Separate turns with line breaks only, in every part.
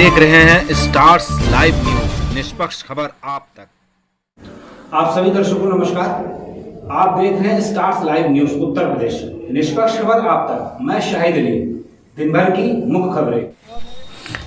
देख रहे हैं स्टार्स लाइव न्यूज, निष्पक्ष खबर आप तक।
आप सभी दर्शकों को नमस्कार। आप देख रहे हैं stars live news Uttar Pradesh, निष्पक्ष खबर आप तक। मैं शाहिद अली। दिन भर की मुख्य खबरें।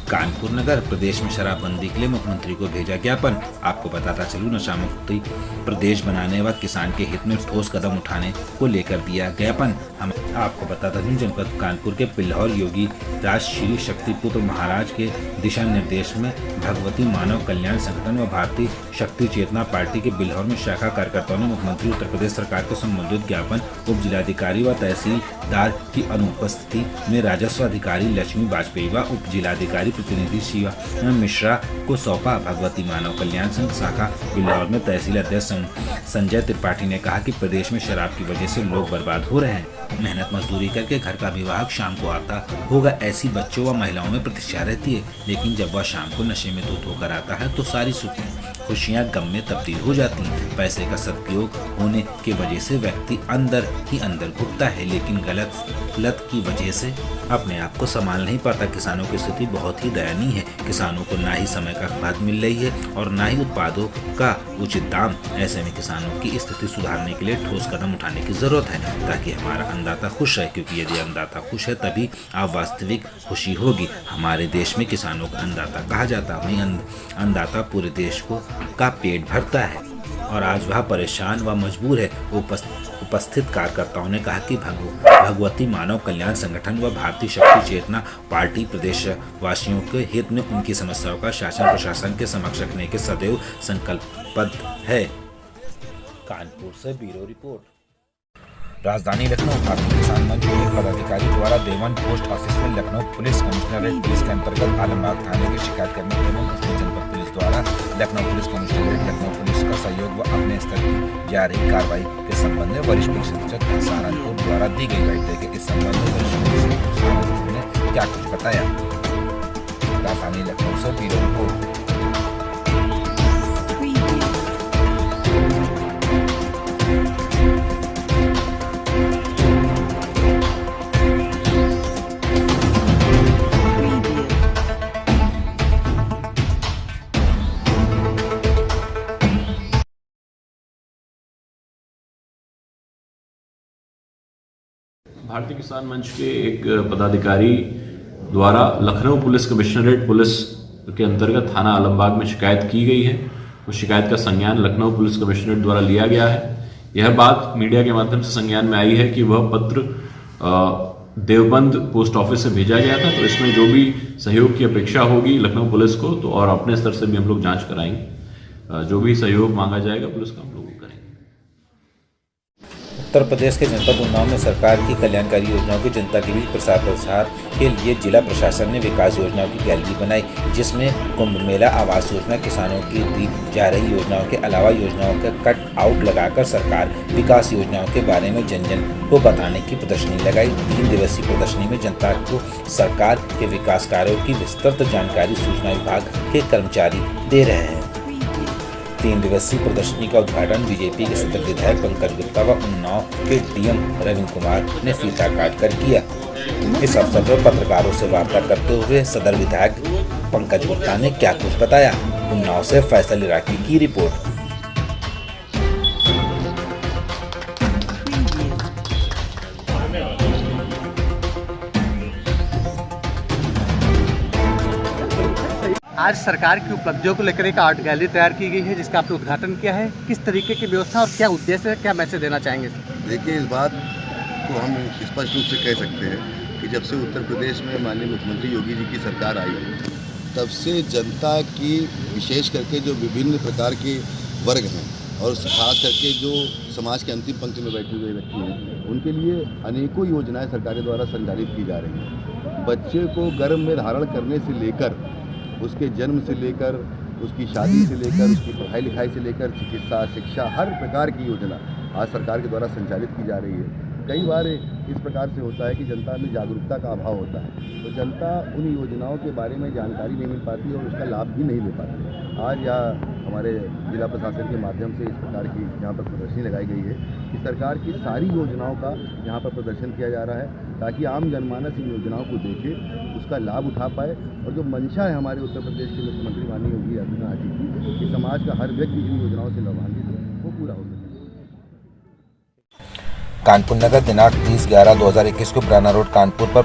कानपुर नगर प्रदेश में शराबबंदी के लिए मुख्यमंत्री को भेजा ज्ञापन। आपको बताता चलूं, नशा मुक्ति प्रदेश बनाने व किसान के हित में ठोस कदम उठाने को लेकर दिया ज्ञापन। हम आपको बताता चलूं, जनपद कानपुर के पिल्हौर योगी राज श्री शक्तिपुत्र महाराज के दिशा निर्देश में भगवती मानव कल्याण संगठन व भारतीय शक्ति चेतना पार्टी के बिल्हौर में शाखा कार्यकर्ताओं ने मुख्यमंत्री उत्तर प्रदेश सरकार को संबंधित ज्ञापन उप जिलाधिकारी व तहसीलदार की अनुपस्थिति में राजस्व अधिकारी लक्ष्मी वाजपेयी व उप जिलाधिकारी प्रतिनिधि शिवा मिश्रा को सौंपा। भगवती मानव कल्याण संघ शाखा बिल्हौर में तहसील अध्यक्ष संजय त्रिपाठी ने कहा कि प्रदेश में शराब की वजह से लोग बर्बाद हो रहे हैं। मेहनत मजदूरी करके घर का विवाह शाम को आता होगा, ऐसी बच्चों व महिलाओं में प्रतीक्षा रहती है, लेकिन जब वह शाम को नशे में धुत होकर आता है तो सारी खुशियां गम में तब्दील हो जाती हैं। पैसे का सदुपयोग होने की वजह से व्यक्ति अंदर ही अंदर घुटता है, लेकिन गलत लत की वजह से अपने आप को संभाल नहीं पाता। किसानों की स्थिति बहुत ही दयनीय है। किसानों को ना ही समय का खाद मिल रही है और ना ही उत्पादों का उचित दाम। ऐसे में किसानों की स्थिति सुधारने के लिए ठोस कदम उठाने की जरूरत है, ताकि हमारा अन्नदाता खुश है, क्योंकि यदि अन्नदाता खुश है तभी आप वास्तविक खुशी होगी। हमारे देश में किसानों का अन्नदाता कहा जाता है, वहीं अन्नदाता पूरे देश का पेट भरता है और आज वह परेशान व मजबूर है। उपस्थित कार्यकर्ताओं ने कहा कि भगवती मानव कल्याण संगठन व भारतीय शक्ति चेतना पार्टी प्रदेश वासियों के हित में उनकी समस्याओं का शासन प्रशासन के समक्ष रखने के सदैव संकल्पबद्ध है। कानपुर से ब्यूरो रिपोर्ट। राजधानी लखनऊ भारतीय किसान मंच के एक पदाधिकारी द्वारा देवन पोस्ट ऑफिस में लखनऊ पुलिस कमिश्नरेट पुलिस के अंतर्गत आलमबाग थाने की शिकायत करने एवं उसमें जनपद पुलिस द्वारा Lucknow police commissionerate Lucknow police का सहयोग व अपने स्तर की जा रही कार्रवाई के संबंध में वरिष्ठ पुलिस अधीक्षक सहारनपुर द्वारा दी गई बैठक के इस संबंध में वरिष्ठ पुलिस अधीक्षक सहारनपुर ने क्या कुछ बताया। राजधानी लखनऊ से ब्यूरो रिपोर्ट।
भारतीय किसान मंच के एक पदाधिकारी द्वारा लखनऊ पुलिस कमिश्नरेट पुलिस के अंतर्गत थाना आलमबाग में शिकायत की गई है। उस शिकायत का संज्ञान लखनऊ पुलिस कमिश्नरेट द्वारा लिया गया है। यह बात मीडिया के माध्यम से संज्ञान में आई है कि वह पत्र देवबंद पोस्ट ऑफिस से भेजा गया था, तो इसमें जो भी सहयोग की अपेक्षा होगी लखनऊ पुलिस को, तो और अपने स्तर से भी हम लोग जाँच कराएंगे। जो भी सहयोग मांगा जाएगा पुलिस का हम लोग करेंगे।
उत्तर प्रदेश के जनपद उन्नाव में सरकार की कल्याणकारी योजनाओं की जनता के बीच प्रसार प्रसार के लिए जिला प्रशासन ने विकास योजनाओं की गैलरी बनाई, जिसमें कुंभ मेला, आवास योजना, किसानों की दी जा रही योजनाओं के अलावा योजनाओं का कट आउट लगाकर सरकार विकास योजनाओं के बारे में जन जन को बताने की प्रदर्शनी लगाई। 3 दिवसीय प्रदर्शनी में जनता को सरकार के विकास कार्यों की विस्तृत जानकारी सूचना विभाग के कर्मचारी दे रहे हैं। 3 दिवसीय प्रदर्शनी का उद्घाटन बीजेपी के सदर विधायक पंकज गुप्ता व उन्नाव के डीएम रविंद्र कुमार ने फीता काट कर किया। इस अवसर पर पत्रकारों से वार्ता करते हुए सदर विधायक पंकज गुप्ता ने क्या कुछ बताया। उन्नाव से फैसल इराकी की रिपोर्ट।
आज सरकार की उपलब्धियों को लेकर एक आर्ट गैलरी तैयार की गई है, जिसका आपने उद्घाटन किया है। किस तरीके की व्यवस्था और क्या उद्देश्य है, क्या मैसेज देना चाहेंगे?
देखिए, इस बात को हम स्पष्ट रूप से कह सकते हैं कि जब से उत्तर प्रदेश में माननीय मुख्यमंत्री योगी जी की सरकार आई है, तब से जनता की विशेष करके जो विभिन्न प्रकार के वर्ग हैं और खास करके जो समाज के अंतिम पंक्ति में बैठे हुए व्यक्ति हैं, उनके लिए अनेकों योजनाएं सरकार द्वारा संचालित की जा रही हैं। बच्चे को गर्भ में धारण करने से लेकर उसके जन्म से लेकर उसकी शादी से लेकर उसकी पढ़ाई लिखाई से लेकर चिकित्सा, शिक्षा, हर प्रकार की योजना आज सरकार के द्वारा संचालित की जा रही है। कई बार इस प्रकार से होता है कि जनता में जागरूकता का अभाव होता है, तो जनता उन योजनाओं के बारे में जानकारी नहीं मिल पाती और उसका लाभ भी नहीं ले पाती। आज यहाँ हमारे जिला प्रशासन के माध्यम से इस प्रकार की यहाँ पर प्रदर्शनी लगाई गई है कि सरकार की सारी योजनाओं का यहाँ पर प्रदर्शन किया जा रहा है ताकि आम जनमानस इन योजनाओं को देखे, उसका लाभ उठा पाए और जो मंशा है हमारे उत्तर प्रदेश के मुख्यमंत्री माननीय योगी आदित्यनाथ जी की कि समाज का हर व्यक्ति इन योजनाओं से लाभान्वित हो, वो पूरा हो सके।
कानपुर नगर दिनांक 30/11/2021 को पुराना रोड कानपुर पर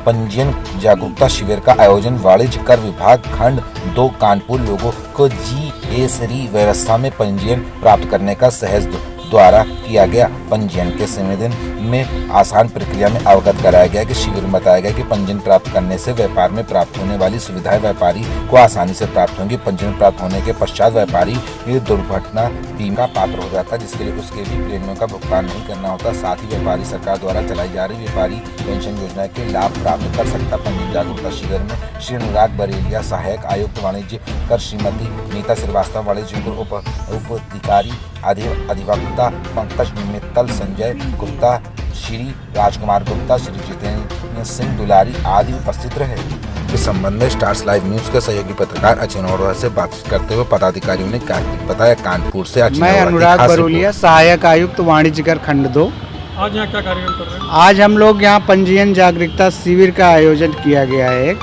पंजीयन जागरूकता शिविर का आयोजन वाणिज्य कर विभाग खंड 2 कानपुर लोगों को GS व्यवस्था में पंजीयन प्राप्त करने का सहज द्वारा किया गया। पंजीयन के संवेदन में आसान प्रक्रिया में अवगत कराया गया कि शिविर में बताया गया कि पंजीयन प्राप्त करने से व्यापार में प्राप्त होने वाली सुविधाएं व्यापारी को आसानी से प्राप्त होंगी। पंजीयन प्राप्त होने के पश्चात व्यापारी दुर्घटना बीमा का पात्र हो जाता है, जिसके लिए उसके भी प्रीमियम का भुगतान नहीं करना होता। साथ ही व्यापारी सरकार द्वारा चलाई जा रही व्यापारी पेंशन योजना के लाभ प्राप्त कर सकता। पंजीयन जागरूकता शिविर में श्री अनुराग बरेलिया सहायक आयुक्त वाणिज्य कर, श्रीमती नीता श्रीवास्तव वाणिज्य उप अधिकारी अधिवक्ता पंकज मित्तल, संजय गुप्ता, श्री राजकुमार गुप्ता, श्री जितेंद्र सिंह दुलारी आदि उपस्थित रहे। इस संबंध में स्टार्स लाइव न्यूज के सहयोगी पत्रकार अचिन अरोड़ा से बातचीत करते हुए पदाधिकारियों ने बताया। कानपुर से अचिन
मैं अनुराग बरोलिया, सहायक आयुक्त वाणिज्य कर खंड 2।
आज यहाँ क्या कार्यक्रम कर रहे हैं?
आज हम लोग यहाँ पंजीयन जागरूकता शिविर का आयोजन किया गया है,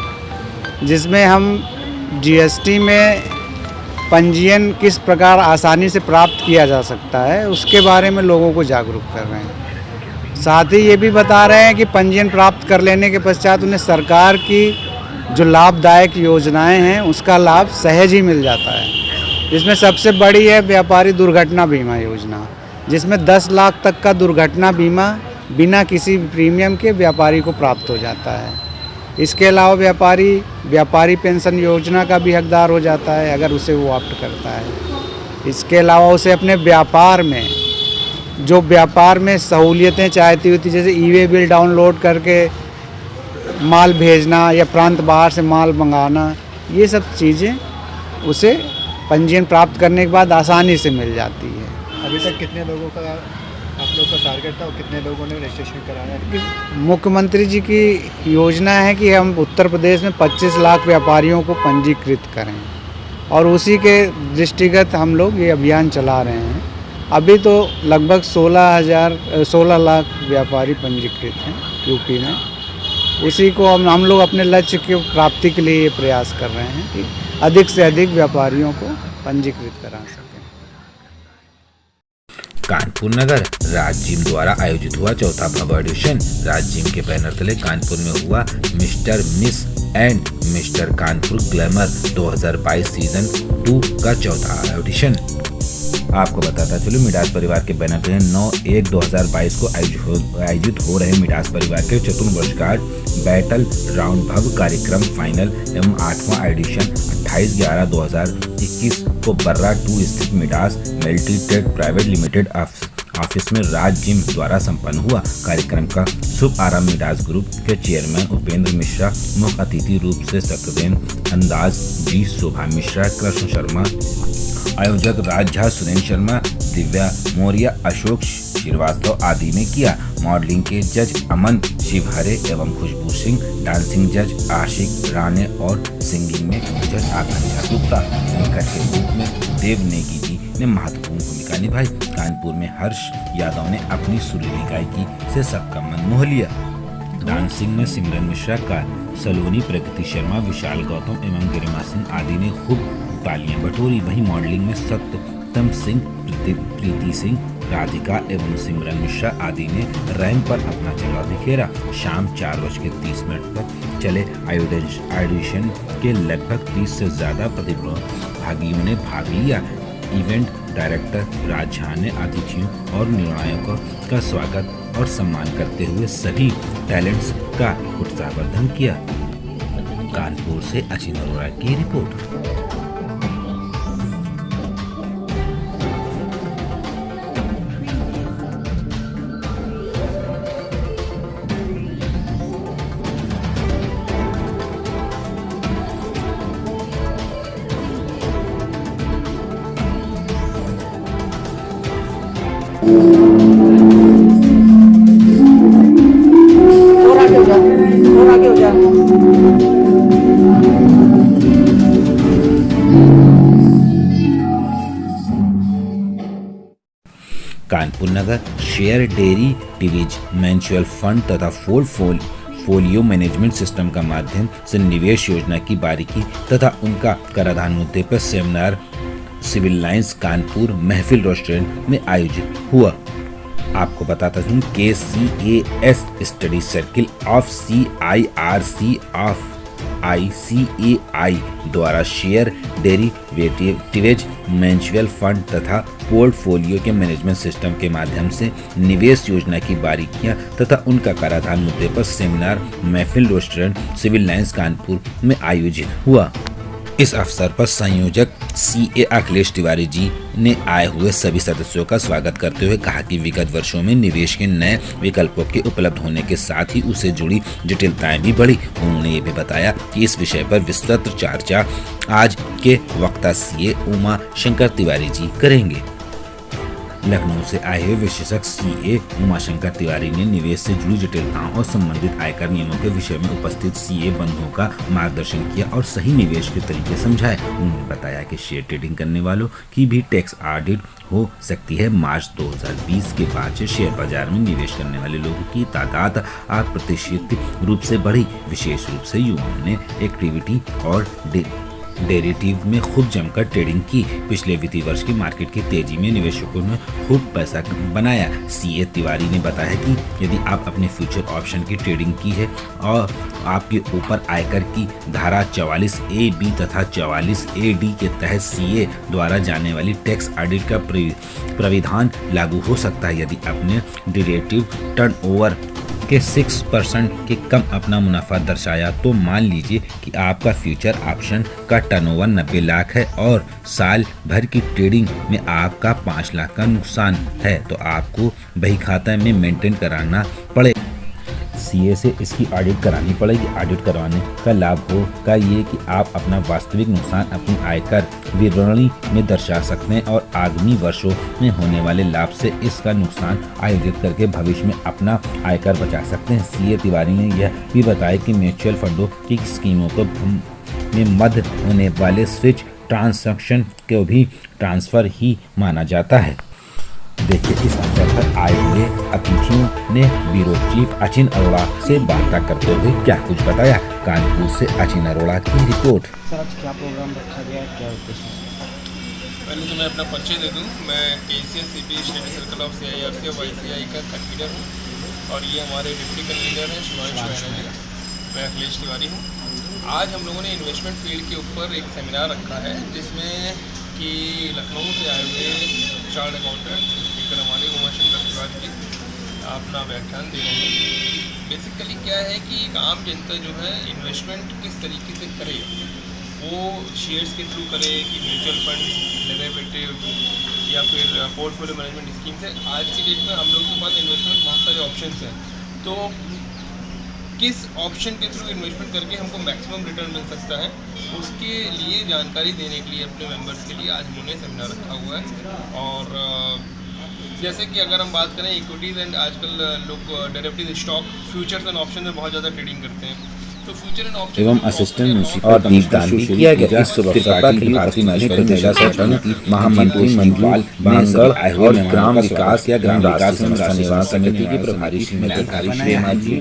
जिसमें हम GST में पंजीयन किस प्रकार आसानी से प्राप्त किया जा सकता है उसके बारे में लोगों को जागरूक कर रहे हैं। साथ ही ये भी बता रहे हैं कि पंजीयन प्राप्त कर लेने के पश्चात उन्हें सरकार की जो लाभदायक योजनाएं हैं उसका लाभ सहज ही मिल जाता है। इसमें सबसे बड़ी है व्यापारी दुर्घटना बीमा योजना, जिसमें 10 लाख तक का दुर्घटना बीमा बिना किसी प्रीमियम के व्यापारी को प्राप्त हो जाता है। इसके अलावा व्यापारी पेंशन योजना का भी हकदार हो जाता है अगर उसे वो ऑप्ट करता है। इसके अलावा उसे अपने व्यापार में सहूलियतें चाहती होती, जैसे ई-वे बिल डाउनलोड करके माल भेजना या प्रांत बाहर से माल मंगाना, ये सब चीज़ें उसे पंजीयन प्राप्त करने के बाद आसानी से मिल जाती है।
अभी तक कितने लोगों का आप लोग का टारगेट था और कितने लोगों ने रजिस्ट्रेशन कराया है?
मुख्यमंत्री जी की योजना है कि हम उत्तर प्रदेश में 25 लाख व्यापारियों को पंजीकृत करें और उसी के दृष्टिगत हम लोग ये अभियान चला रहे हैं। अभी तो लगभग 16 लाख व्यापारी पंजीकृत हैं यूपी में। उसी को हम लोग अपने लक्ष्य की प्राप्ति के लिए ये प्रयास कर रहे हैं कि अधिक से अधिक व्यापारियों को पंजीकृत करा सकें।
कानपुर नगर राज जिम द्वारा आयोजित हुआ चौथा भव्य ऑडिशन। राज जिम के बैनर तले कानपुर में हुआ mister miss and mister Kanpur glamour 2022 season 2 का चौथा ऑडिशन। आपको बताता चलो, मिडास परिवार के बैनर तले 9/1/2022 को आयोजित हो रहे मिडास परिवार के चतुर्वर्षगांठ बैटल राउंड भव्य कार्यक्रम फाइनल एवं 8वां एडिशन 28/11/2021 को बर्रा 2 स्थित Midas multi trade private limited office में राज जिम द्वारा संपन्न हुआ। कार्यक्रम का शुभ आरंभ मिडास ग्रुप के चेयरमैन उपेंद्र मिश्रा, मुख्य अतिथि रूप से सत्यदेव अंदाज जी, शोभा मिश्रा, कृष्ण शर्मा, आयोजक राज झा, सुरेंद्र शर्मा, दिव्या मौर्य, अशोक श्रीवास्तव आदि ने किया। मॉडलिंग के जज अमन शिवहरे एवं खुशबू सिंह, डांसिंग जज आशिक राणे और सिंगिंग में जज आकांक्षा गुप्ता, एंकर के रूप में देव नेगी जी ने महत्वपूर्ण भूमिका निभाई। कानपुर में हर्ष यादव ने अपनी सुरीली गायकी से सबका मन मोह लिया। डांसिंग में सिमरन मिश्रा का सलोनी, प्रगति शर्मा, विशाल गौतम एवं गरिमा सिंह आदि ने खूब तालियां बटोरी। वहीं मॉडलिंग में सत्यतम सिंह, प्रीति सिंह, राधिका एवं सिमरन मिश्रा आदि ने रैंप पर अपना जलवा बिखेरा। शाम 4:30 तक चले ऑडिशन के लगभग 30 से ज्यादा प्रतिभागियों ने भाग लिया। इवेंट डायरेक्टर राज झा ने अतिथियों और निर्णायकों का स्वागत और सम्मान करते हुए सभी टैलेंट्स का उत्साहवर्धन किया। कानपुर से अचिन अरोड़ा की रिपोर्ट।
और आगे हो जा।
कानपुर नगर share dairy TVs mutual fund तथा फोलियो मैनेजमेंट सिस्टम का माध्यम से निवेश योजना की बारीकी तथा उनका कराधान मुद्दे पर सेमिनार सिविल लाइंस कानपुर महफिल रेस्टोरेंट में आयोजित हुआ। आपको बताता हूँ KCAS study circle of CIRC of ICAI द्वारा शेयर डेरिवेटिव्स म्यूचुअल फंड तथा पोर्टफोलियो के मैनेजमेंट सिस्टम के माध्यम से निवेश योजना की बारीकियां तथा उनका कराधान मुद्दे पर सेमिनार महफिल रेस्टोरेंट सिविल लाइंस कानपुर में आयोजित हुआ। इस अवसर पर संयोजक CA अखिलेश तिवारी जी ने आए हुए सभी सदस्यों का स्वागत करते हुए कहा कि विगत वर्षों में निवेश के नए विकल्पों के उपलब्ध होने के साथ ही उससे जुड़ी जटिलताएं भी बढ़ी। उन्होंने ये भी बताया कि इस विषय पर विस्तृत चर्चा आज के वक्ता CA उमा शंकर तिवारी जी करेंगे। लखनऊ से आए हुए विशेषज्ञ CA उमा शंकर तिवारी ने निवेश से जुड़ी जटिलताओं और संबंधित आयकर नियमों के विषय में उपस्थित CA बंधुओं का मार्गदर्शन किया और सही निवेश के तरीके समझाए। उन्होंने बताया कि शेयर ट्रेडिंग करने वालों की भी टैक्स ऑडिट हो सकती है। मार्च 2020 के बाद से शेयर बाजार में निवेश करने वाले लोगों की तादाद अप्रत्याशित रूप से बढ़ी। विशेष रूप से युवाओं ने इक्विटी और डेरिवेटिव में खूब जमकर ट्रेडिंग की। पिछले वित्तीय वर्ष की मार्केट की तेजी में निवेशकों ने खूब पैसा बनाया। CA तिवारी ने बताया कि यदि आप अपने फ्यूचर ऑप्शन की ट्रेडिंग की है और आपके ऊपर आयकर की धारा 44A(b) तथा 44A(d) के तहत CA द्वारा जाने वाली टैक्स ऑडिट का प्राविधान लागू हो सकता है। यदि अपने डेरिवेटिव टर्नओवर के 6% के कम अपना मुनाफा दर्शाया तो मान लीजिए कि आपका फ्यूचर ऑप्शन का टर्नओवर 90 लाख है और साल भर की ट्रेडिंग में आपका 5 लाख का नुकसान है तो आपको बही खाता में मेंटेन कराना पड़ेगा। CA से इसकी ऑडिट करानी पड़ेगी। ऑडिट करवाने का लाभ होगा ये कि आप अपना वास्तविक नुकसान अपनी आयकर विवरणी में दर्शा सकते हैं और आगामी वर्षों में होने वाले लाभ से इसका नुकसान आयोजित करके भविष्य में अपना आयकर बचा सकते हैं। CA तिवारी ने यह भी बताया कि म्यूचुअल फंडों की स्कीमों को में मध्य होने वाले स्विच ट्रांजैक्शन को भी ट्रांसफर ही माना जाता है। देखिए इस अवसर पर आए हुए अतिथियों ने ब्यूरो चीफ अचिन अरोड़ा से वार्ता करते हुए क्या कुछ बताया। कानपुर से अचिन अरोड़ा की रिपोर्ट।
सर आज क्या प्रोग्राम रखा गया है, क्या उद्देश्य?
पहले तो मैं अपना परिचय दे दूं। मैं KCAS study circle of CIRC और ICAI का कन्वीनर हूं और ये हमारे डिप्टी कन्वीनर हैं शिवांशु बैनर्जी। मैं अखिलेश तिवारी हूं। आज हम लोगों ने इन्वेस्टमेंट फील्ड के ऊपर एक सेमिनार रखा है जिसमें कि लखनऊ से आए हुए चार्ट अकाउंटेंट वाले उमा शंकर तिवारी जी अपना व्याख्यान दे रहे हैं। बेसिकली क्या है कि एक आम जनता जो है इन्वेस्टमेंट किस तरीके से करे, वो शेयर्स के थ्रू करे कि म्यूचुअल फंड, डेरिवेटिव या फिर पोर्टफोलियो मैनेजमेंट स्कीम से। आज की डेट में हम लोगों के पास इन्वेस्टमेंट बहुत सारे ऑप्शंस हैं, तो किस ऑप्शन के थ्रू इन्वेस्टमेंट करके हमको मैक्सिमम रिटर्न मिल सकता है, उसके लिए जानकारी देने के लिए अपने मेंबर्स के लिए आज उन्होंने सेमिनार रखा हुआ है। और जैसे कि अगर हम बात करें इक्विटीज़ एंड आजकल लोग derivative stock futures and option में बहुत ज़्यादा ट्रेडिंग करते हैं, तो फ्यूचर एंड ऑप्शन
एवं असिस्टेंट म्यूनिसिपल और दीपदान भी किया गया। इस शुभ अवसर पर अखिल भारतीय नशा संगठन महामंत्री मंजुलाल बांगड़ और ग्राम विकास या ग्राम विकास निवास समिति की प्रभारी श्रीमती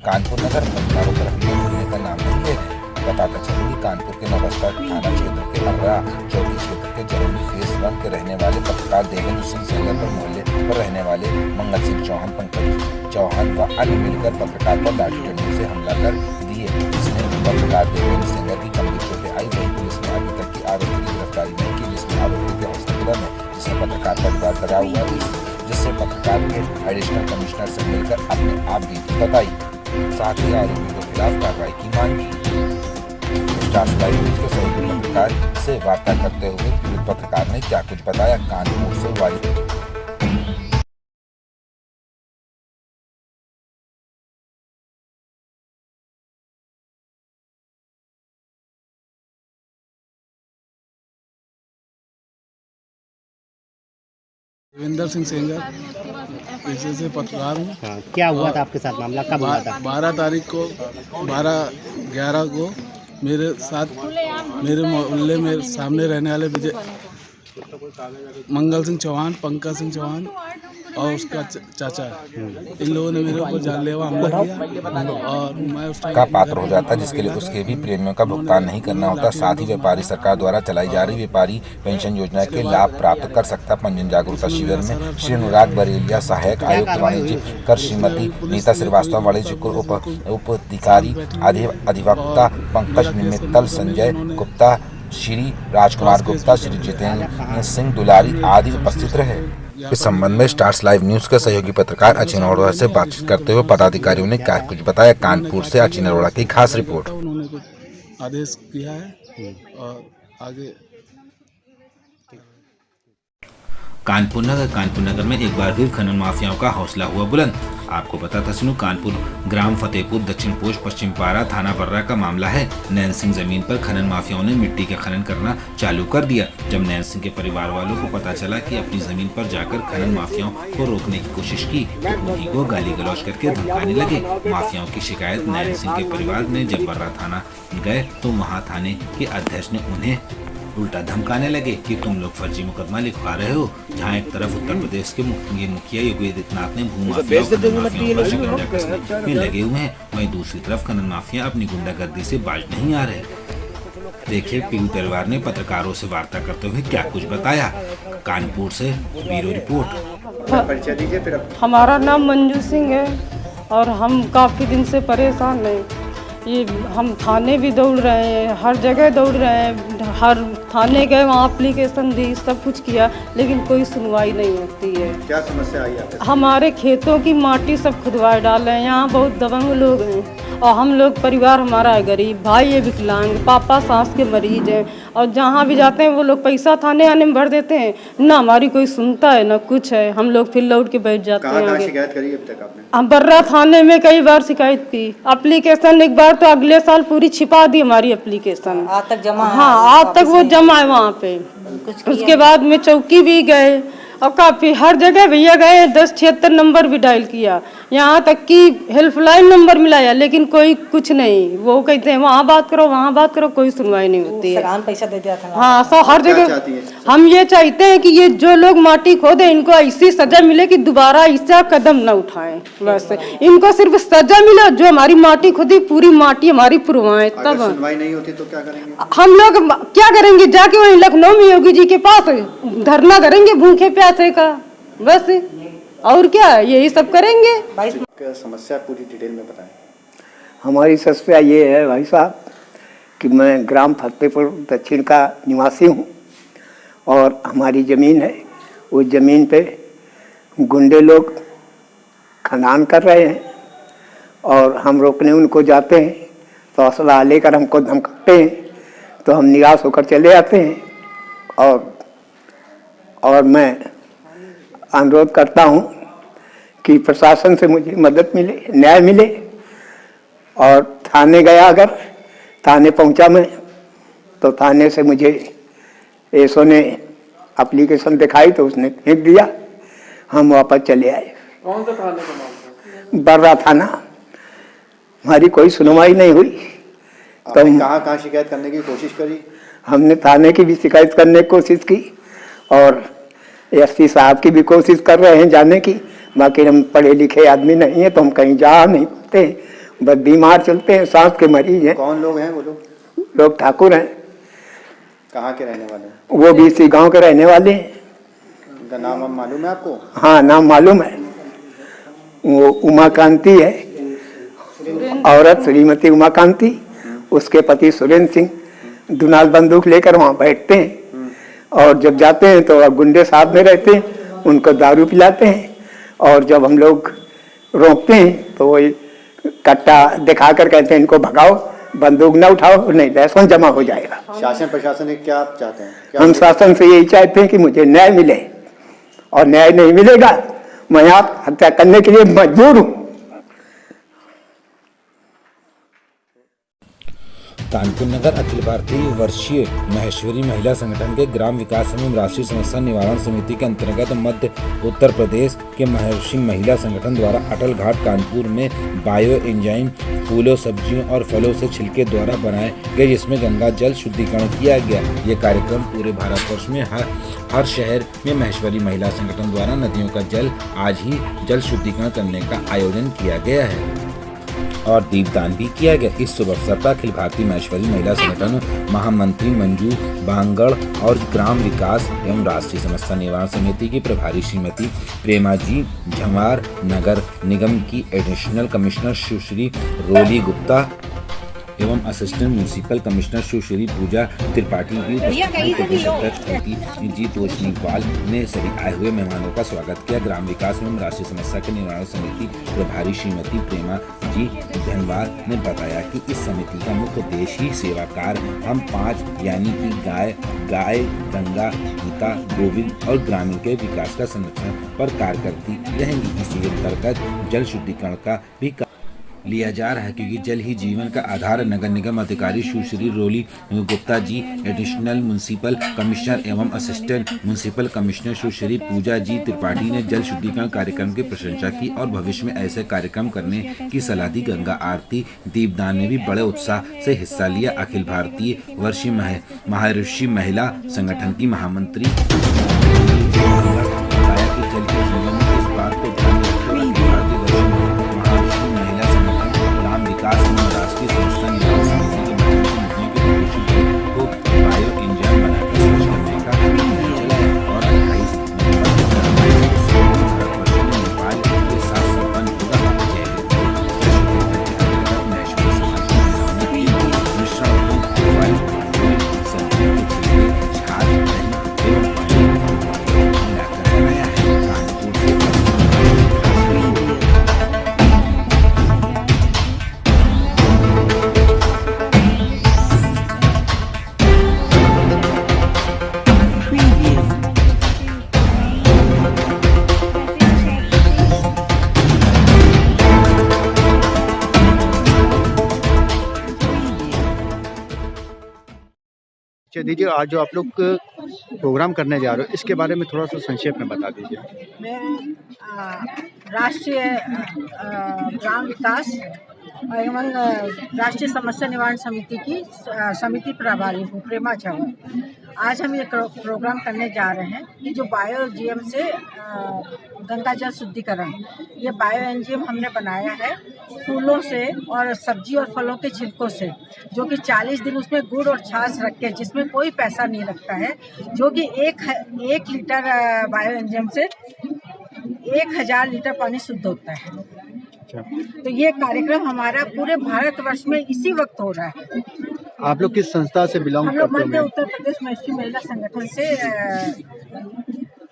कानपुर नगर पत्रकारों पर अपने का नाम नहीं ले रहे। बताता चलूँ कि कानपुर के नवस्था थाना क्षेत्र के अर्रा चौकी क्षेत्र के जरौली फेस 1 के रहने वाले पत्रकार देवेंद्र सिंह सेंगर पर मोहल्ले पर रहने वाले मंगल सिंह चौहान, पंकज चौहान व अन्य मिलकर पत्रकार पर लाठी डंडों से हमला कर दिए, जिसमें पत्रकार देवेंद्र सेंगर की गंभीर चोटें आई। वही पुलिस ने अभी तक की आरोपी की गिरफ्तारी नहीं की, जिसमें आरोपी के हॉस्पिटल में जिसमें पत्रकार परिवार डरा हुआ थी, जिससे पत्रकार के एडिशनल कमिश्नर से मिलकर अपने आप बीती बताई, साथ ही आरोपी के खिलाफ कार्रवाई की मांग की। स्टार्स लाइव न्यूज के सहयोगी पत्रकार से वार्ता करते हुए पीड़ित पत्रकार ने क्या कुछ बताया। कानपुर से वायु
देवेंद्र सिंह सेंगर, पेशे से पत्रकार हूँ।
हाँ, क्या हुआ था आपके साथ, मामला कब हुआ था?
12 तारीख को 12/11 को मेरे साथ मेरे मोहल्ले में सामने रहने वाले विजय मंगल सिंह चौहान, पंकज सिंह चौहान और उसका चाचा, इन लोगों ने मेरे ऊपर जानलेवा हमला किया और मैं उस
का पात्र हो जाता है, जिसके लिए उसके भी प्रीमियम का भुगतान नहीं करना होता। साथ ही व्यापारी सरकार द्वारा चलाई जा रही व्यापारी पेंशन योजना के लाभ प्राप्त कर सकता। पंजीयन जागरूकता शिविर में श्री अनुराग बरेलिया, सहायक आयुक्त वाणिज्य कर, श्रीमती नीता श्रीवास्तव, वाणिज्य उप अधिकारी अधिवक्ता पंकज मित्तल, संजय गुप्ता, श्री राजकुमार गुप्ता, श्री जितेंद्र सिंह दुलारी आदि उपस्थित रहे। इस संबंध में स्टार्स लाइव न्यूज के सहयोगी पत्रकार अचिन अरोड़ा से बातचीत करते हुए पदाधिकारियों ने क्या कुछ बताया। कानपुर से अचिन अरोड़ा की खास रिपोर्ट।
उन्होंने कुछ आदेश किया है और आगे
कानपुर नगर में एक बार फिर खनन माफियाओं का हौसला हुआ बुलंद। आपको पता था सुनो, कानपुर ग्राम फतेहपुर दक्षिण पोस्ट पश्चिम पारा थाना बर्रा का मामला है। नैन सिंह जमीन पर खनन माफियाओं ने मिट्टी का खनन करना चालू कर दिया। जब नैन सिंह के परिवार वालों को पता चला कि अपनी जमीन पर जाकर खनन माफियाओं को रोकने की कोशिश की तो उन्हीं को गाली गलौज करके धमकाने लगे। माफियाओं की शिकायत नैन सिंह के परिवार ने जब बर्रा थाना गए तो वहाँ थाने के अध्यक्ष ने उन्हें उल्टा धमकाने लगे कि तुम लोग फर्जी मुकदमा लिखवा रहे हो। जहां एक तरफ उत्तर प्रदेश के मुखिया योगी आदित्यनाथ ने भूमाफियाओं पर शिकंजा कसने में लगे हुए हैं, वहीं दूसरी तरफ खनन माफिया अपनी गुंडागर्दी से बाज नहीं आ रहे। देखिए, पीड़ित परिवार ने पत्रकारों से वार्ता करते हुए क्या कुछ बताया। कानपुर से ब्यूरो रिपोर्ट।
हमारा नाम मंजू सिंह है और हम काफ़ी दिन से परेशान हैं। ये हम थाने भी दौड़ रहे हैं, हर जगह दौड़ रहे हैं, हर थाने गए, वहाँ एप्लीकेशन दी, सब कुछ किया, लेकिन कोई सुनवाई नहीं होती है।
क्या समस्या आई है?
हमारे खेतों की माटी सब खुदवाए डाले हैं। यहाँ बहुत दबंग लोग हैं और हम लोग परिवार हमारा है गरीब, भाई है विकलांग, पापा सांस के मरीज हैं और जहाँ भी जाते हैं वो लोग पैसा थाने आने में भर देते हैं। ना हमारी कोई सुनता है ना कुछ है, हम लोग फिर लौट के बैठ जाते हैं।
कहाँ शिकायत करी अब तक आपने?
हम बर्रा थाने में कई बार शिकायत की। एप्लीकेशन एक बार तो अगले साल पूरी छिपा दी हमारी एप्लीकेशन,
आज तक जमा है।
हाँ, आज तक वो जमा है वहाँ पे। उसके बाद में चौकी भी गए और काफ़ी हर जगह भैया गए, 1076 नंबर भी डायल किया, यहाँ तक कि हेल्पलाइन नंबर मिलाया, लेकिन कोई कुछ नहीं। वो कहते हैं वहाँ बात करो, कोई सुनवाई नहीं होती है।
पैसा दे दिया था
हाँ, सो हर जगह हम ये चाहते हैं कि ये जो लोग माटी खोदे इनको ऐसी सजा मिले कि दोबारा ऐसा कदम न उठाएं। बस इनको सिर्फ सजा मिले, जो हमारी माटी खोदी पूरी माटी हमारी पुरवाएं। तब
सुनवाई नहीं होती तो क्या करेंगे?
हम लोग क्या करेंगे? जाके वहीं लखनऊ में योगी जी के पास धरना करेंगे भूखे प्यासे का, बस। और क्या, यही सब करेंगे।
समस्या पूरी डिटेल में बताएं।
हमारी समस्या ये है भाई साहब कि मैं ग्राम फतेहपुर दक्षिण का निवासी हूँ और हमारी ज़मीन है। उस ज़मीन पे गुंडे लोग खनन कर रहे हैं और हम रोकने उनको जाते हैं तो असला लेकर हमको धमकाते हैं, तो हम निराश होकर चले आते हैं। और मैं अनुरोध करता हूँ कि प्रशासन से मुझे मदद मिले, न्याय मिले। और थाने गया, अगर थाने पहुँचा मैं तो थाने से मुझे एसओ ने एप्लीकेशन दिखाई तो उसने फेंक दिया, हम वापस चले आए।
कौन सा थाने का मामला?
बर्रा थाना। हमारी कोई सुनवाई नहीं हुई।
तो कहाँ शिकायत करने की कोशिश करी?
हमने थाने की भी शिकायत करने की कोशिश की और एसपी साहब की भी कोशिश कर रहे हैं जाने की। बाकी हम पढ़े लिखे आदमी नहीं है तो हम कहीं जा नहीं पाते, बस बीमार चलते हैं, सांस के मरीज हैं।
कौन लोग हैं वो
लोग ठाकुर हैं।
कहाँ के रहने वाले हैं?
वो भी इसी गांव के रहने वाले हैं।
उनका नाम मालूम है आपको?
हाँ, नाम मालूम है। वो उमा कांति है, औरत श्रीमती उमा कांति, उसके पति सुरेंद्र सिंह दुनाल बंदूक लेकर वहाँ बैठते हैं और जब जाते हैं तो गुंडे साथ में रहते हैं, उनको दारू पिलाते हैं और जब हम लोग रोकते हैं तो वही कट्टा दिखाकर कहते हैं इनको भगाओ, बंदूक न उठाओ, नहीं लहसुन जमा हो जाएगा।
शासन प्रशासन ने क्या चाहते हैं?
हम शासन से यही चाहते हैं कि मुझे न्याय मिले और न्याय नहीं मिलेगा मैं आप हत्या करने के लिए मजबूर हूँ।
कानपुर नगर अखिल भारतीय वर्षीय महेश्वरी महिला संगठन के ग्राम विकास एवं राष्ट्रीय समस्या निवारण समिति के अंतर्गत मध्य उत्तर प्रदेश के महर्षि महिला संगठन द्वारा अटल घाट कानपुर में बायो एंजाइम फूलों, सब्जियों और फलों से छिलके द्वारा बनाए गए, जिसमें गंगा जल शुद्धिकरण किया गया। ये कार्यक्रम पूरे भारतवर्ष में हर शहर में महेश्वरी महिला संगठन द्वारा नदियों का जल आज ही जल शुद्धिकरण करने का आयोजन किया गया है और दीपदान भी किया गया। इस शुभ अवसर पर अखिल भारतीय महेश्वरी महिला संगठन महामंत्री मंजू बांगड़ और ग्राम विकास एवं राष्ट्रीय समस्या निवारण समिति की प्रभारी श्रीमती प्रेमा जी झंवार, नगर निगम की एडिशनल कमिश्नर सुश्री रोली गुप्ता एवं असिस्टेंट म्यूनिसिपल कमिश्नर सुश्री पूजा त्रिपाठी की उपस्थिति जी तोषनीवाल ने सभी आए हुए मेहमानों का स्वागत किया। ग्राम विकास एवं राष्ट्रीय समस्या के निवारण समिति प्रभारी श्रीमती प्रेमा जी धनवार ने बताया कि इस समिति का मुख्य उद्देश्य ही सेवा कार्य हम 5 यानी कि गाय, गंगा, गीता, गोविंद और ग्रामीण के विकास का संरक्षण पर कार्य करती रहेंगी। इसी अंतर्गत जल शुद्धिकरण का भी लिया जा रहा है, क्योंकि जल ही जीवन का आधार। नगर निगम अधिकारी सुश्री रोली Gupta ji, additional municipal commissioner एवं असिस्टेंट म्युनिसिपल कमिश्नर सुश्री पूजा जी त्रिपाठी ने जल शुद्धिकरण कार्यक्रम की प्रशंसा की और भविष्य में ऐसे कार्यक्रम करने की सलाह दी। गंगा आरती, दीपदान में भी बड़े उत्साह से हिस्सा लिया। अखिल भारतीय वर्षीय महर्षि महिला संगठन की महामंत्री बताया कि जल के जीवन में इस बात को ध्यान विकास एवं राष्ट्रीय समस्या निवारण समिति के माध्यम से नदियों के प्रदूषण को बायो एंजाइम बनाकर स्वच्छ करने का अभियान चलाया और 28 नवंबर नेपाल के साथ संपन्न
दीजिए, आज जो आप लोग प्रोग्राम करने जा रहे हो इसके बारे में थोड़ा सा संक्षेप में बता दीजिए।
मैं राष्ट्रीय ग्राम विकास एवं राष्ट्रीय समस्या निवारण समिति की समिति प्रभारी हूँ, प्रेमा झंवार। आज हम ये प्रोग्राम करने जा रहे हैं कि जो बायो एंजाइम से गंगा जल शुद्धिकरण, ये बायो एंजाइम हमने बनाया है फूलों से और सब्जी और फलों के छिलकों से, जो कि 40 दिन उसमें गुड़ और छाछ रख के, जिसमें कोई पैसा नहीं लगता है, जो कि एक लीटर बायो एंजाइम से 1000 लीटर पानी शुद्ध होता है। तो ये कार्यक्रम हमारा पूरे भारतवर्ष में इसी वक्त हो रहा है।
आप लोग किस संस्था से बिलोंग करते हो?
हम लोग मध्य उत्तर प्रदेश महेश्वरी महिला संगठन से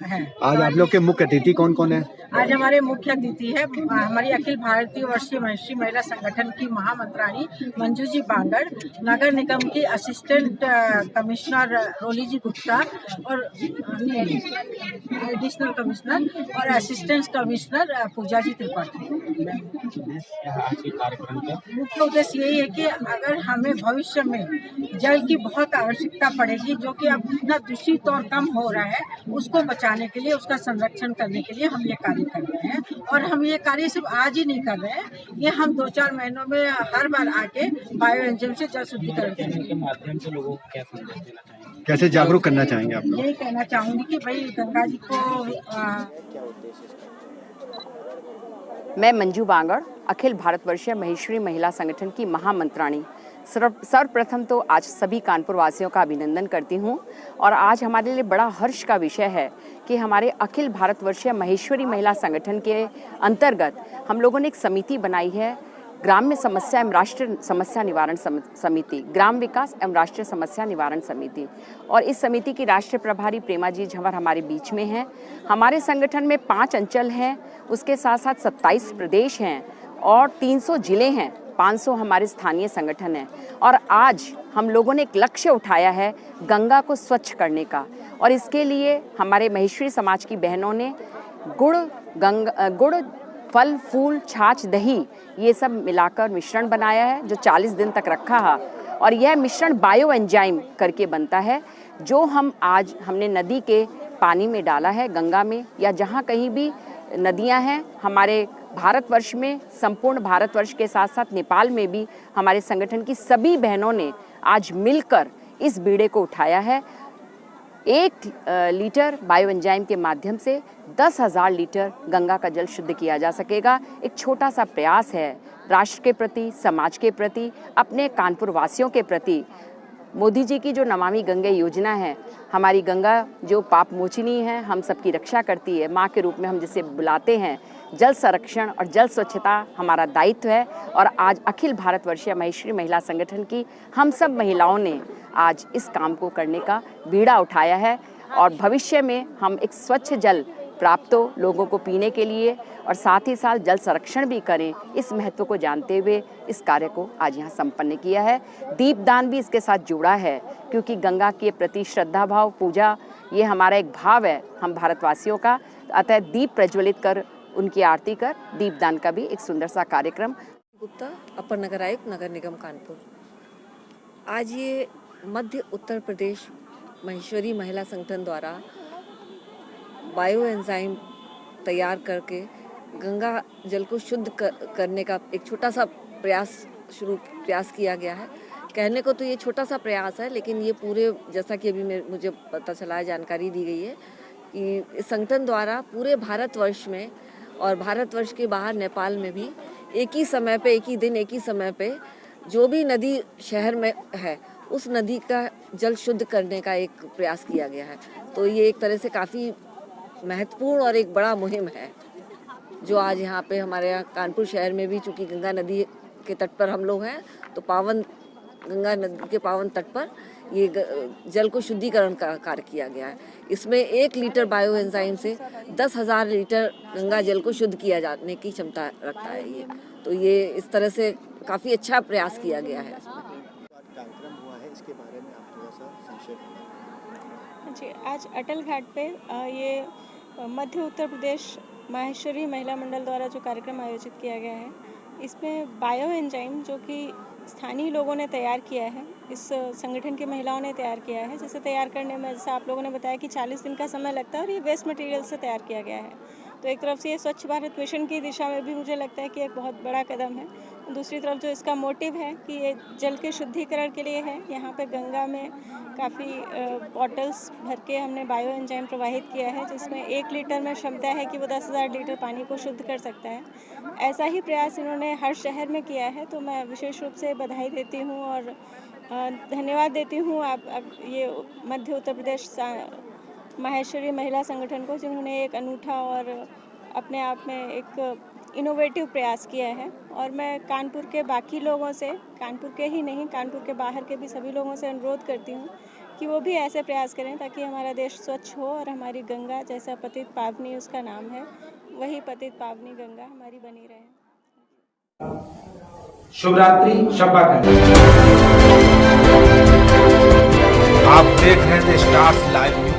हैं।
आज आप लोग के मुख्य अतिथि कौन कौन है?
आज हमारे मुख्य अतिथि है हमारी अखिल भारतीय वर्षीय महेश्वरी महिला संगठन की महामंत्राणी मंजू जी बांगड़, नगर निगम की असिस्टेंट कमिश्नर रोली जी गुप्ता और एडिशनल कमिश्नर और असिस्टेंट कमिश्नर पूजा जी त्रिपाठी। मुख्य उद्देश्य यही है कि अगर हमें भविष्य में जल की बहुत आवश्यकता पड़ेगी, जो कि अब इतना दूषित और कम हो रहा है, उसको बचाने के लिए, उसका संरक्षण करने के लिए हम ये कार्य कर रहे हैं। और हम ये कार्य सिर्फ आज ही नहीं कर रहे हैं, ये हम 2-4 महीनों में हर बार आके बायो एंजाइम से जल शुद्धिकरण करने के माध्यम से लोगों को क्या संदेश देना चाहेंगे?
कैसे जागरूक करना चाहेंगे आप लोग?
यही कहना चाहूँगी कि भाई गंगा जी को
मैं मंजू बांगड़, अखिल भारतवर्षीय महेश्वरी महिला संगठन की महामंत्राणी। सर्वप्रथम तो आज सभी कानपुर वासियों का अभिनंदन करती हूँ और आज हमारे लिए बड़ा हर्ष का विषय है कि हमारे अखिल भारतवर्षीय महेश्वरी महिला संगठन के अंतर्गत हम लोगों ने एक समिति बनाई है, ग्राम्य समस्या एवं राष्ट्रीय समस्या निवारण समिति, ग्राम विकास एवं राष्ट्रीय समस्या निवारण समिति। और इस समिति की राष्ट्रीय प्रभारी प्रेमा जी झंवार हमारे बीच में हैं। हमारे संगठन में 5 अंचल हैं, उसके साथ साथ 27 प्रदेश हैं और 300 जिले हैं, 500 हमारे स्थानीय संगठन हैं। और आज हम लोगों ने एक लक्ष्य उठाया है गंगा को स्वच्छ करने का, और इसके लिए हमारे महेश्वरी समाज की बहनों ने गुड़, फल, फूल, छाछ, दही ये सब मिलाकर मिश्रण बनाया है, जो 40 दिन तक रखा है और यह मिश्रण बायो एंजाइम करके बनता है, जो हमने नदी के पानी में डाला है, गंगा में या जहाँ कहीं भी नदियाँ हैं हमारे भारतवर्ष में, संपूर्ण भारतवर्ष के साथ साथ नेपाल में भी हमारे संगठन की सभी बहनों ने आज मिलकर इस बीड़े को उठाया है। 1 लीटर बायो एंजाइम के माध्यम से 10,000 लीटर गंगा का जल शुद्ध किया जा सकेगा। एक छोटा सा प्रयास है राष्ट्र के प्रति, समाज के प्रति, अपने कानपुर वासियों के प्रति। मोदी जी की जो नमामि गंगे योजना है, हमारी गंगा जो पाप मोचिनी है, हम सबकी रक्षा करती है, माँ के रूप में हम जिसे बुलाते हैं। जल संरक्षण और जल स्वच्छता हमारा दायित्व है और आज अखिल भारतवर्षीय महेश्वरी महिला संगठन की हम सब महिलाओं ने आज इस काम को करने का बीड़ा उठाया है और भविष्य में हम एक स्वच्छ जल प्राप्त हो लोगों को पीने के लिए और साथ ही साथ जल संरक्षण भी करें, इस महत्व को जानते हुए इस कार्य को आज यहाँ संपन्न किया है। दीपदान भी इसके साथ जुड़ा है क्योंकि गंगा के प्रति श्रद्धा भाव, पूजा, ये हमारा एक भाव है हम भारतवासियों का। अतः दीप प्रज्वलित कर उनकी आरती कर दीपदान का भी एक सुंदर सा कार्यक्रम।
गुप्ता, अपर नगर आयुक्त, नगर निगम कानपुर। आज ये मध्य उत्तर प्रदेश महेश्वरी महिला संगठन द्वारा बायो एंजाइम तैयार करके गंगा जल को शुद्ध करने का एक छोटा सा प्रयास किया गया है। कहने को तो ये छोटा सा प्रयास है, लेकिन ये पूरे, जैसा कि अभी मुझे पता चला है, जानकारी दी गई है कि इस संगठन द्वारा पूरे भारतवर्ष में और भारतवर्ष के बाहर नेपाल में भी एक ही समय पे, एक ही दिन, एक ही समय पे जो भी नदी शहर में है उस नदी का जल शुद्ध करने का एक प्रयास किया गया है। तो ये एक तरह से काफ़ी महत्वपूर्ण और एक बड़ा मुहिम है जो आज यहाँ पे हमारे यहाँ कानपुर शहर में भी, चूँकि गंगा नदी के तट पर हम लोग हैं, तो गंगा नदी के पावन तट पर ये जल को शुद्धिकरण का कार्य किया गया है। इसमें 1 लीटर बायो एंजाइम से 10,000 लीटर गंगा जल को शुद्ध किया जाने की क्षमता रखता है ये। तो ये इस तरह से काफ़ी अच्छा प्रयास किया गया है।
कार्यक्रम हुआ है, इसके बारे में आप थोड़ा सा संक्षेप में।
जी, आज अटल घाट पे ये मध्य उत्तर प्रदेश माहेश्वरी महिला मंडल द्वारा जो कार्यक्रम आयोजित किया गया है, इसमें बायो एंजाइम जो कि स्थानीय लोगों ने तैयार किया है, इस संगठन की महिलाओं ने तैयार किया है, जिसे तैयार करने में, जैसे आप लोगों ने बताया कि 40 दिन का समय लगता है और ये वेस्ट मटेरियल से तैयार किया गया है। तो एक तरफ से ये स्वच्छ भारत मिशन की दिशा में भी मुझे लगता है कि एक बहुत बड़ा कदम है। दूसरी तरफ जो इसका मोटिव है कि ये जल के शुद्धिकरण के लिए है। यहाँ पे गंगा में काफ़ी बॉटल्स भर के हमने बायो एंजाइम प्रवाहित किया है, जिसमें 1 लीटर में क्षमता है कि वो 10,000 लीटर पानी को शुद्ध कर सकता है। ऐसा ही प्रयास इन्होंने हर शहर में किया है, तो मैं विशेष रूप से बधाई देती हूँ और धन्यवाद देती हूँ आप ये मध्य उत्तर प्रदेश माहेश्वरी महिला संगठन को, जिन्होंने एक अनूठा और अपने आप में एक इनोवेटिव प्रयास किया है। और मैं कानपुर के बाकी लोगों से, कानपुर के ही नहीं, कानपुर के बाहर के भी सभी लोगों से अनुरोध करती हूँ कि वो भी ऐसे प्रयास करें ताकि हमारा देश स्वच्छ हो और हमारी गंगा, जैसा पतित पावनी उसका नाम है, वही पतित पावनी गंगा हमारी बनी रहे।
शुभ रात्रि, शब्बा खैर।
आप देख रहे थे स्टार्स लाइव।